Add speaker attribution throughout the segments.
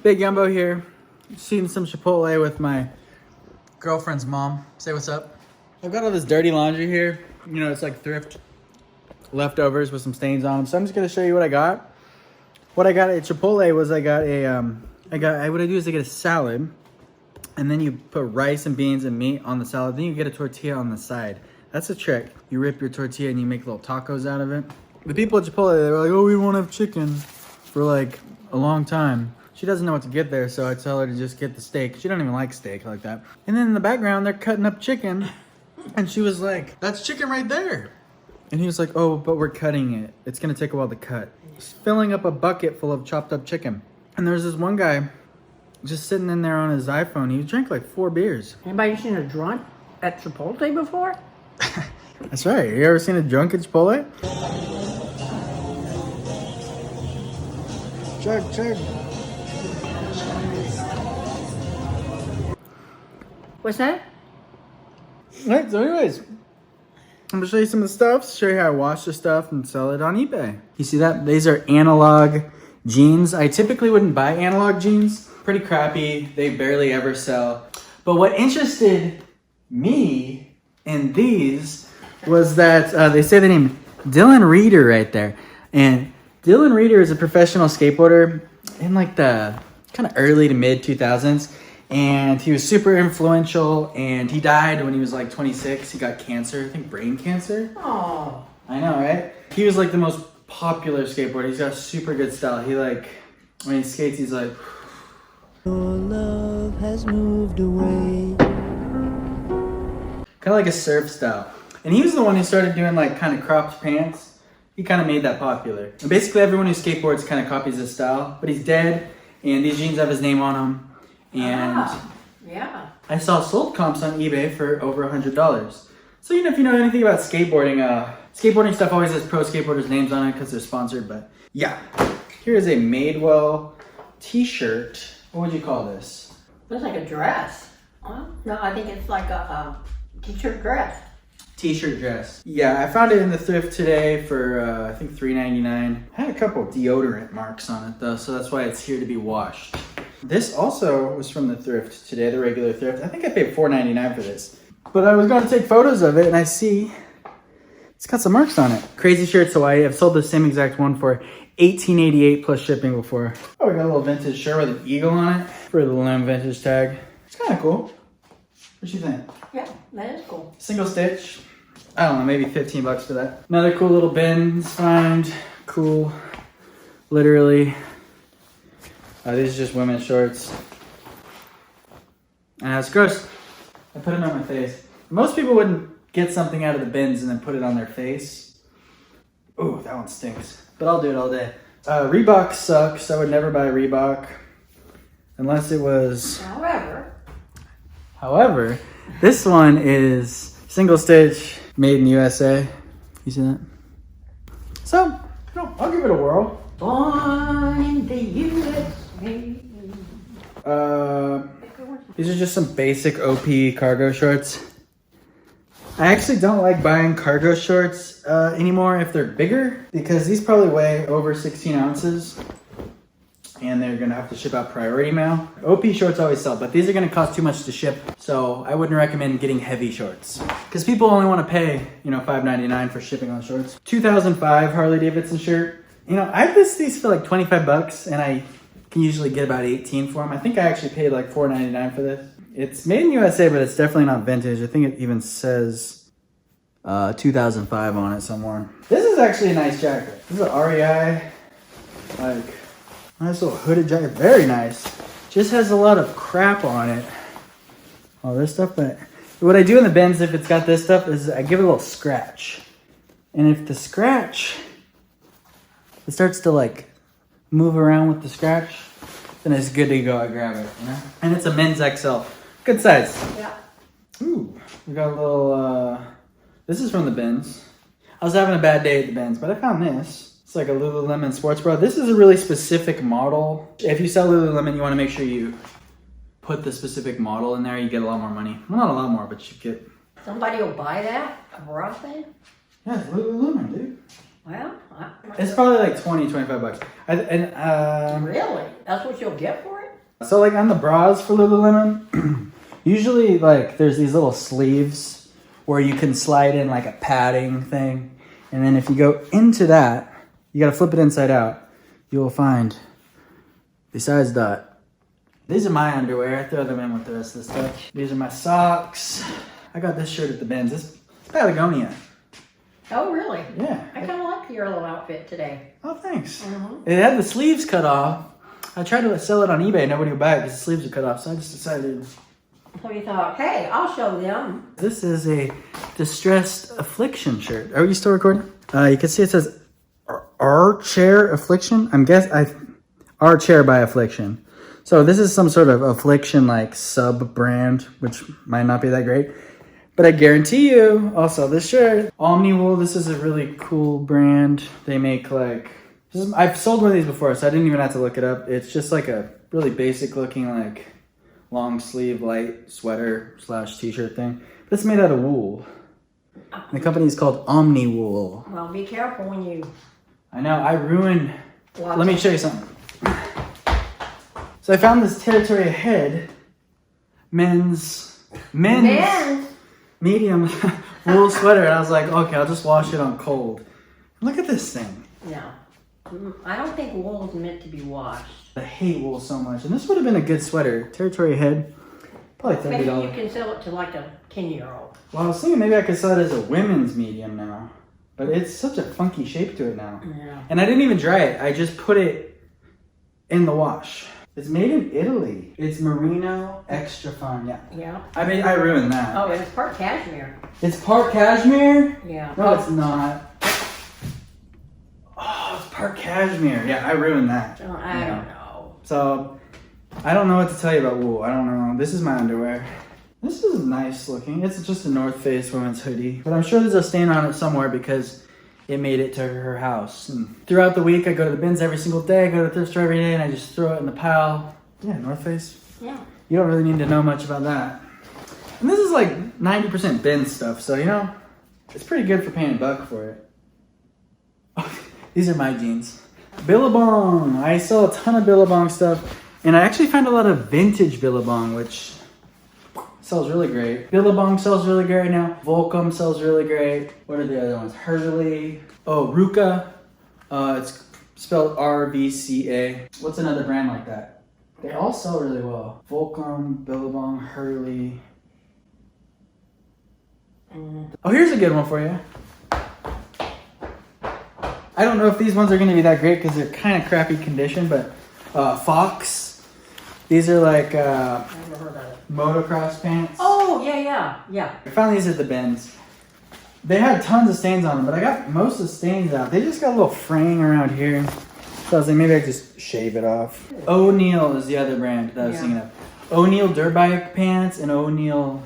Speaker 1: Big Yumbo here. Just eating some Chipotle with my girlfriend's mom. Say what's up. I've got all this dirty laundry here. You know, it's like thrift leftovers with some stains on them. So I'm just gonna show you what I got. What I got at Chipotle was I got a what I do is I get a salad, and then you put rice and beans and meat on the salad. Then you get a tortilla on the side. That's a trick. You rip your tortilla and you make little tacos out of it. The people at Chipotle, they were like, "Oh, we won't have chicken for like a long time." She doesn't know what to get there, so I tell her to just get the steak. She don't even like steak like that. And then in the background, they're cutting up chicken. And she was like, "That's chicken right there." And he was like, "Oh, but we're cutting it. It's gonna take a while to cut." He's filling up a bucket full of chopped up chicken. And there's this one guy just sitting in there on his iPhone. He drank like 4 beers.
Speaker 2: Anybody seen a drunk at Chipotle before?
Speaker 1: That's right. You ever seen a drunk at Chipotle? Chug.
Speaker 2: What's that?
Speaker 1: Alright, so anyways, I'm gonna show you some of the stuff, show you how I wash the stuff and sell it on eBay. You see that? These are analog jeans. I typically wouldn't buy analog jeans. Pretty crappy. They barely ever sell. But what interested me in these was that they say the name Dylan Reeder right there. And Dylan Reeder is a professional skateboarder in like the kind of early to mid 2000s. And he was super influential, and he died when he was like 26. He got cancer, I think brain cancer.
Speaker 2: Oh.
Speaker 1: I know, right? He was like the most popular skateboarder. He's got super good style. He like, when he skates, he's like, "Your love has moved away." Kind of like a surf style. And he was the one who started doing like kind of cropped pants. He kind of made that popular. And basically everyone who skateboards kind of copies his style, but he's dead, and these jeans have his name on them. And
Speaker 2: yeah,
Speaker 1: I saw sold comps on eBay for over $100. So, you know, if you know anything about skateboarding, skateboarding stuff always has pro skateboarders' names on it because they're sponsored. But yeah, here is a Madewell t-shirt. What would you call this?
Speaker 2: looks like a dress. No, I think it's like a t-shirt dress.
Speaker 1: T-shirt dress. Yeah, I found it in the thrift today for I think $3.99. Had a couple deodorant marks on it though, so that's why it's here to be washed. This also was from the thrift today, the regular thrift. I think I paid $4.99 for this. But I was going to take photos of it, and I see it's got some marks on it. Crazy Shirts Hawaii. I've sold the same exact one for $18.88 plus shipping before. Oh, we got a little vintage shirt with an eagle on it for the Limb vintage tag. It's kind of cool. What you think?
Speaker 2: Yeah, that is cool.
Speaker 1: Single stitch. I don't know, maybe 15 bucks for that. Another cool little bins find. Cool. Literally. These are just women's shorts. And it's gross. I put them on my face. Most people wouldn't get something out of the bins and then put it on their face. Ooh, that one stinks. But I'll do it all day. Reebok sucks. I would never buy Reebok. Unless it was... However, this one is single stitch, made in USA. You see that? So, I'll give it a whirl.
Speaker 2: Born in the USA.
Speaker 1: These are just some basic OP cargo shorts. I actually don't like buying cargo shorts anymore if they're bigger, because these probably weigh over 16 ounces and they're gonna have to ship out priority mail. OP shorts always sell, but these are gonna cost too much to ship, so I wouldn't recommend getting heavy shorts because people only want to pay, you know, $5.99 for shipping on shorts. 2005 Harley Davidson shirt. You know, I list these for like 25 bucks and I can usually get about 18 for them. I think I actually paid like $4.99 for this. It's made in USA, but it's definitely not vintage. I think it even says 2005 on it somewhere. This is actually a nice jacket. This is an REI, like, nice little hooded jacket. Very nice. Just has a lot of crap on it. All this stuff, but what I do in the bins, if it's got this stuff, is I give it a little scratch. And if the scratch, it starts to like move around with the scratch, then it's good to go. I grab it, you know? And it's a men's XL. Good size.
Speaker 2: Yeah.
Speaker 1: Ooh, we got a little, this is from the bins. I was having a bad day at the bins, but I found this. It's like a Lululemon Sports Bra. This is a really specific model. If you sell Lululemon, you want to make sure you put the specific model in there. You get a lot more money. Well, not a lot more, but you get...
Speaker 2: Somebody will buy that? A bra thing?
Speaker 1: Yeah, it's Lululemon, dude.
Speaker 2: Well,
Speaker 1: It's probably like 20, 25 bucks.
Speaker 2: Really? That's what you'll get for it?
Speaker 1: So like on the bras for Lululemon, usually like there's these little sleeves where you can slide in like a padding thing. And then if you go into that, you gotta flip it inside out. You will find the size dot. These are my underwear. I throw them in with the rest of the stuff. These are my socks. I got this shirt at the Benz. It's Patagonia.
Speaker 2: Oh, really?
Speaker 1: Yeah.
Speaker 2: I kind of like your little outfit today.
Speaker 1: Oh, thanks.
Speaker 2: Mm-hmm.
Speaker 1: It had the sleeves cut off. I tried to sell it on eBay. Nobody would buy it because the sleeves are cut off. So I just decided.
Speaker 2: So you thought, hey, I'll show them.
Speaker 1: This is a distressed affliction shirt. Are you still recording? You can see it says Our Chair Affliction. Our Chair by Affliction. So this is some sort of affliction like sub brand, which might not be that great. But I guarantee you, also this shirt, Omni-Wool, this is a really cool brand. They make like, I've sold one of these before, so I didn't even have to look it up. It's just like a really basic looking like long sleeve light sweater / t-shirt thing. But it's made out of wool. The company is called Omni-Wool.
Speaker 2: Well, be careful when you...
Speaker 1: I know, I ruined... Let me show you something. So I found this Territory Ahead men's medium wool sweater, and I was like, okay, I'll just wash it on cold. Look at this thing.
Speaker 2: No. I don't think wool is meant to be washed.
Speaker 1: I hate wool so much, and this would have been a good sweater. Territory Ahead, probably $30.
Speaker 2: Maybe you can sell it to like a 10-year-old.
Speaker 1: Well, I was thinking maybe I could sell it as a women's medium now, but it's such a funky shape to it now.
Speaker 2: Yeah.
Speaker 1: And I didn't even dry it. I just put it in the wash. It's made in Italy. It's merino, extra fine. Yeah.
Speaker 2: Yeah.
Speaker 1: I mean, I ruined that.
Speaker 2: Oh, it's part cashmere.
Speaker 1: It's part cashmere?
Speaker 2: Yeah.
Speaker 1: No, it's not. Oh, it's part cashmere. Yeah, I ruined that.
Speaker 2: Oh, I don't know.
Speaker 1: So, I don't know what to tell you about wool. I don't know. This is my underwear. This is nice looking. It's just a North Face women's hoodie. But I'm sure there's a stain on it somewhere because it made it to her house. And throughout the week, I go to the bins every single day. I go to the thrift store every day, and I just throw it in the pile. Yeah, North Face.
Speaker 2: Yeah.
Speaker 1: You don't really need to know much about that. And this is like 90% bin stuff, so you know, it's pretty good for paying $1 for it. Oh, these are my jeans. Billabong. I sell a ton of Billabong stuff, and I actually find a lot of vintage Billabong, which sells really great. Billabong sells really great right now. Volcom sells really great. What are the other ones? Hurley. Oh, Ruka. It's spelled RVCA. What's another brand like that? They all sell really well. Volcom, Billabong, Hurley. Oh, here's a good one for you. I don't know if these ones are going to be that great because they're kind of crappy condition, but Fox. These are like
Speaker 2: Never heard of it.
Speaker 1: motocross pants.
Speaker 2: Oh, yeah.
Speaker 1: I found these at the bins. They had tons of stains on them, but I got most of the stains out. They just got a little fraying around here. So I was like, maybe I could just shave it off. O'Neill is the other brand that I was thinking of. O'Neill dirt bike pants and O'Neill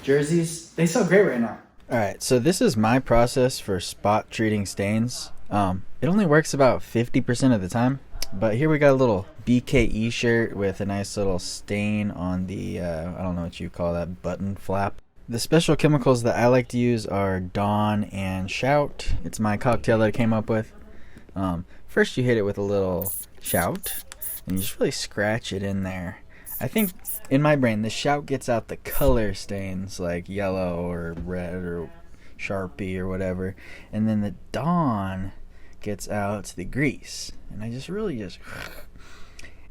Speaker 1: jerseys. They sell great right now. Alright, so this is my process for spot treating stains. It only works about 50% of the time. But here we got a little BKE shirt with a nice little stain on the, I don't know what you call that, button flap. The special chemicals that I like to use are Dawn and Shout. It's my cocktail that I came up with. First you hit it with a little Shout, and you just really scratch it in there. I think, in my brain, the Shout gets out the color stains, like yellow or red or Sharpie or whatever. And then the Dawn gets out the grease. And I just really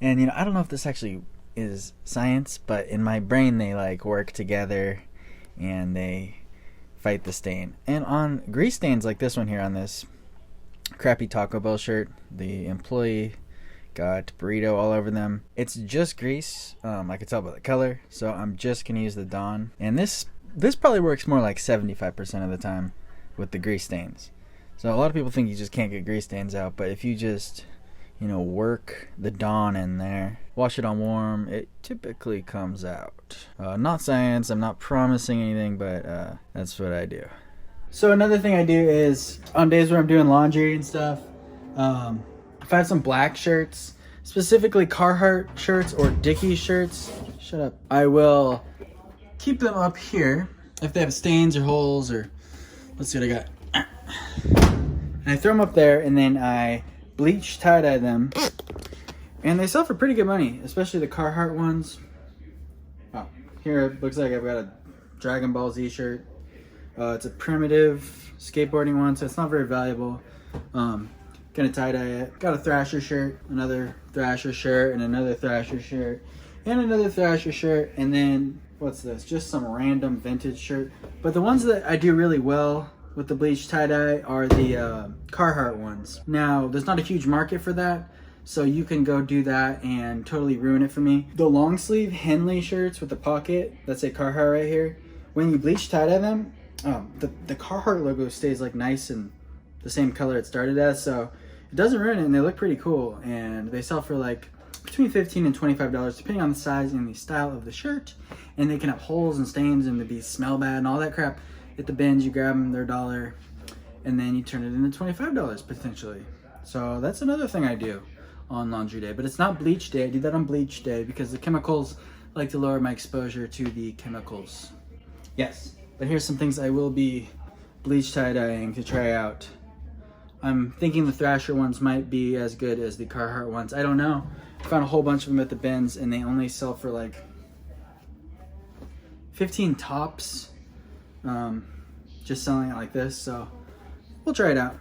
Speaker 1: and you know, I don't know if this actually is science, but in my brain they like work together and they fight the stain. And on grease stains like this one here on this crappy Taco Bell shirt, the employee got burrito all over them. It's just grease. I can tell by the color, so I'm just gonna use the Dawn. And this probably works more like 75% of the time with the grease stains. So a lot of people think you just can't get grease stains out, but if you just, you know, work the Dawn in there, wash it on warm, it typically comes out. Not science, I'm not promising anything, but that's what I do. So another thing I do is, on days where I'm doing laundry and stuff, if I have some black shirts, specifically Carhartt shirts or Dickies shirts, shut up, I will keep them up here if they have stains or holes or, let's see what I got. And I throw them up there, and then I bleach tie dye them, And they sell for pretty good money, especially the Carhartt ones. Oh, here it looks like I've got a Dragon Ball Z shirt. It's a primitive skateboarding one, so it's not very valuable. Gonna tie-dye it. Got a Thrasher shirt, another Thrasher shirt, and another Thrasher shirt, and another Thrasher shirt, and then, what's this? Just some random vintage shirt. But the ones that I do really well with the bleach tie-dye are the Carhartt ones. Now, there's not a huge market for that, so you can go do that and totally ruin it for me. The long sleeve Henley shirts with the pocket, that say Carhartt right here, when you bleach tie-dye them, the Carhartt logo stays like nice and the same color it started as, so it doesn't ruin it, and they look pretty cool. And they sell for like between $15 and $25 depending on the size and the style of the shirt, and they can have holes and stains and they smell bad and all that crap. At the bins, you grab them, they're $1, and then you turn it into $25 potentially. So that's another thing I do on laundry day, but it's not bleach day. I do that on bleach day because the chemicals like to lower my exposure to the chemicals. Yes, but here's some things I will be bleach tie-dyeing to try out. I'm thinking the Thrasher ones might be as good as the Carhartt ones. I don't know. I found a whole bunch of them at the bins, and they only sell for like 15 tops. Just selling it like this, so we'll try it out.